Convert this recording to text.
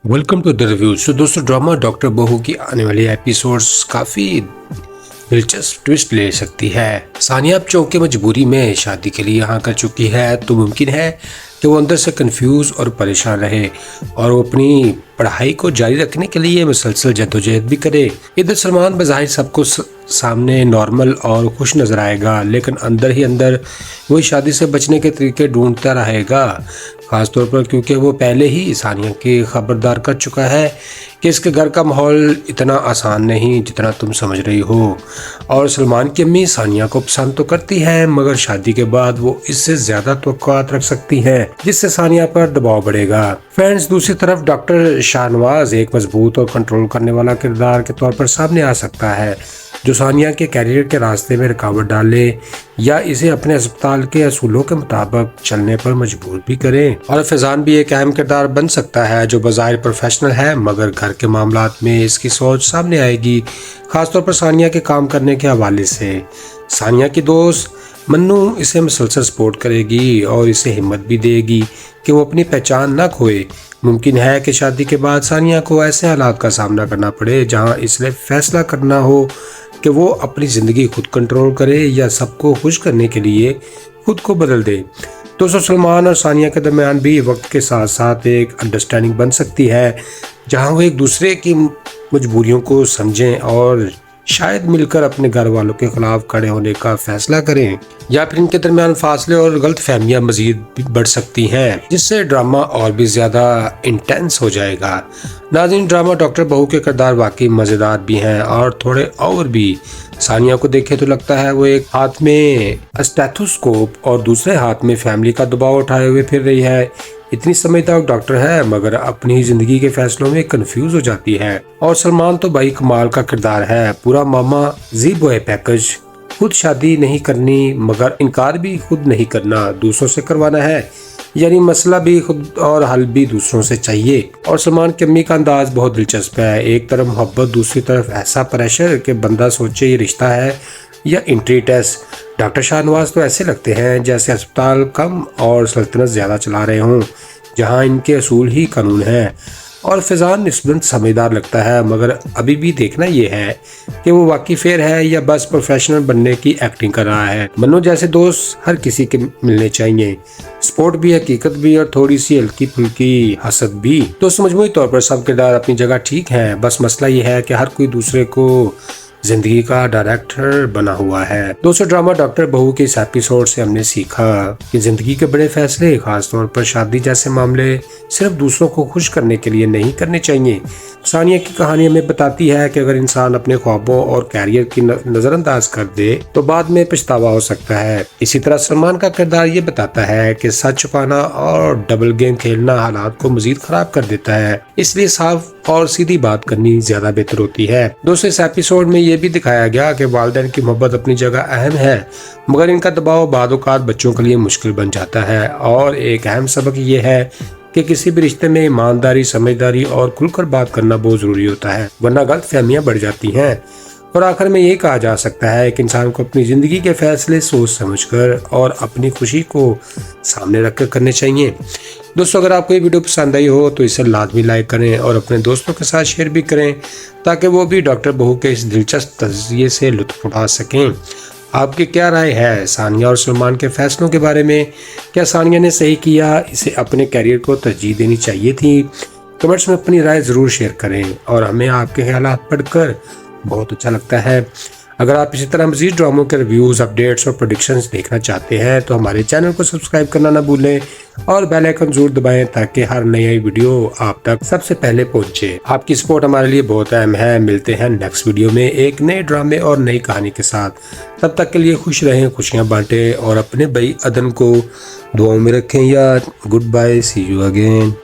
Welcome to the reviews. तो दोस्तों, drama doctor बहू की आने वाली एपिसोड्स काफ़ी दिलचस्प ट्विस्ट ले सकती है। सानिया अब चौंके मजबूरी में शादी के लिए यहाँ कर चुकी है, तो मुमकिन है कि वो अंदर से कंफ्यूज और परेशान रहे और वो अपनी पढ़ाई को जारी रखने के लिए मुसलसल जद्दोजहद भी करे। इधर सलमान बज़ाहिर सबको सामने नॉर्मल और खुश नजर आएगा, लेकिन अंदर ही अंदर वही शादी से बचने के तरीके ढूंढता रहेगा, खासतौर पर क्योंकि वो पहले ही सानिया की खबरदार कर चुका है कि इसके घर का माहौल इतना आसान नहीं जितना तुम समझ रही हो। और सलमान की अम्मी सानिया को पसंद तो करती है, मगर शादी के बाद वो इससे ज्यादा तवक्कुआत रख सकती हैं, जिससे सानिया पर दबाव बढ़ेगा। फ्रेंड्स, दूसरी तरफ डॉक्टर शाहनवाज एक मजबूत और कंट्रोल करने वाला किरदार के तौर पर सामने आ सकता है, जो सानिया के कैरियर के रास्ते में रुकावट डाले या इसे अपने अस्पताल के असूलों के मुताबिक चलने पर मजबूर भी करे। और फैजान भी एक अहम किरदार बन सकता है, जो बज़ाहिर प्रोफेशनल है, मगर घर के मामलात में इसकी सोच सामने आएगी, खासतौर पर सानिया के काम करने के हवाले से। सानिया की दोस्त मन्नू इसे मुसलसल सपोर्ट करेगी और इसे हिम्मत भी देगी कि वो अपनी पहचान न खोए। मुमकिन है कि शादी के बाद सानिया को ऐसे हालात का सामना करना पड़े जहां इसलिए फैसला करना हो कि वो अपनी ज़िंदगी खुद कंट्रोल करे या सबको खुश करने के लिए खुद को बदल दे। दोस्तों, सलमान और सानिया के दरमियान भी वक्त के साथ साथ एक अंडरस्टैंडिंग बन सकती है, जहां वो एक दूसरे की मजबूरियों को समझें और शायद मिलकर अपने घर वालों के खिलाफ खड़े होने का फैसला करें, या फिर इनके दरमियान फासले और गलत फहमियाँ मजीद बढ़ सकती हैं, जिससे ड्रामा और भी ज़्यादा इंटेंस हो जाएगा। नाज़रीन, ड्रामा डॉक्टर बहू के किरदार वाकई मज़ेदार भी हैं और थोड़े और भी। सानिया को देखे तो लगता है वो एक हाथ में स्टेथोस्कोप और दूसरे हाथ में फैमिली का दबाव उठाए हुए फिर रही है। इतनी समझदार डॉक्टर है, मगर अपनी जिंदगी के फैसलों में कंफ्यूज हो जाती है। और सलमान तो भाई कमाल का किरदार है, पूरा मामा जी बॉय पैकेज। खुद शादी नहीं करनी, मगर इनकार भी खुद नहीं करना, दूसरों से करवाना है, यानी मसला भी खुद और हल भी दूसरों से चाहिए। और सलमान की अम्मी का अंदाज बहुत दिलचस्प है, एक तरफ मोहब्बत, दूसरी तरफ ऐसा प्रेशर कि बंदा सोचे ये रिश्ता है या एंट्री टेस्ट। डॉक्टर शाहनवाज तो ऐसे लगते हैं जैसे अस्पताल कम और सल्तनत ज़्यादा चला रहे हों, जहां इनके असूल ही कानून हैं। और फैजान निस्बतन समझदार लगता है, मगर अभी भी देखना ये है कि वो वाकई फेयर है या बस प्रोफेशनल बनने की एक्टिंग कर रहा है। मन्नू जैसे दोस्त हर किसी के मिलने चाहिए, स्पोर्ट भी, हकीकत भी और थोड़ी सी हल्की फुल्की हसद भी। तो मजमूई तौर पर सब किरदार अपनी जगह ठीक हैं, बस मसला ये है कि हर कोई दूसरे को जिंदगी का डायरेक्टर बना हुआ है। दोस्तों, ड्रामा डॉक्टर बहू के इस एपिसोड से हमने सीखा कि जिंदगी के बड़े फैसले, खासतौर पर शादी जैसे मामले, सिर्फ दूसरों को खुश करने के लिए नहीं करने चाहिए। सानिया की कहानी हमें बताती है कि अगर इंसान अपने ख्वाबों और कैरियर की नजरअंदाज कर दे तो बाद में पछतावा हो सकता है। इसी तरह सलमान का किरदार ये बताता है कि सच छुपाना और डबल गेम खेलना हालात को मजीद खराब कर देता है, इसलिए साफ और सीधी बात करनी ज्यादा बेहतर होती है। दोस्तों, इस एपिसोड में ये भी दिखाया गया कि वालिदैन की मोहब्बत अपनी जगह अहम है, मगर इनका दबाव बाद औक़ात बच्चों के लिए मुश्किल बन जाता है। और एक अहम सबक ये है कि किसी भी रिश्ते में ईमानदारी, समझदारी और खुलकर बात करना बहुत जरूरी होता है, वरना गलत फहमियाँ बढ़ जाती हैं। और आखिर में ये कहा जा सकता है कि इंसान को अपनी ज़िंदगी के फैसले सोच समझकर और अपनी खुशी को सामने रखकर करने चाहिए। दोस्तों, अगर आपको ये वीडियो पसंद आई हो तो इसे लाजमी लाइक करें और अपने दोस्तों के साथ शेयर भी करें, ताकि वो भी डॉक्टर बहू के इस दिलचस्प तज़किये से लुत्फ़ उठा सकें। आपकी क्या राय है सानिया और सलमान के फैसलों के बारे में? क्या सानिया ने सही किया, इसे अपने कैरियर को तरजीह देनी चाहिए थी? कमेंट्स में अपनी राय ज़रूर शेयर करें और हमें आपके ख्यालात पढ़कर बहुत अच्छा लगता है। अगर आप इसी तरह मज़ीद ड्रामों के रिव्यूज़, अपडेट्स और प्रेडिक्शंस देखना चाहते हैं तो हमारे चैनल को सब्सक्राइब करना ना भूलें और बेल आइकन जरूर दबाएं, ताकि हर नई वीडियो आप तक सबसे पहले पहुंचे। आपकी सपोर्ट हमारे लिए बहुत अहम है। मिलते हैं नेक्स्ट वीडियो में एक नए ड्रामे और नई कहानी के साथ। तब तक के लिए खुश रहें, खुशियाँ बांटें और अपने भाई अदन को दुआओं में रखें। यार, good bye, see you again.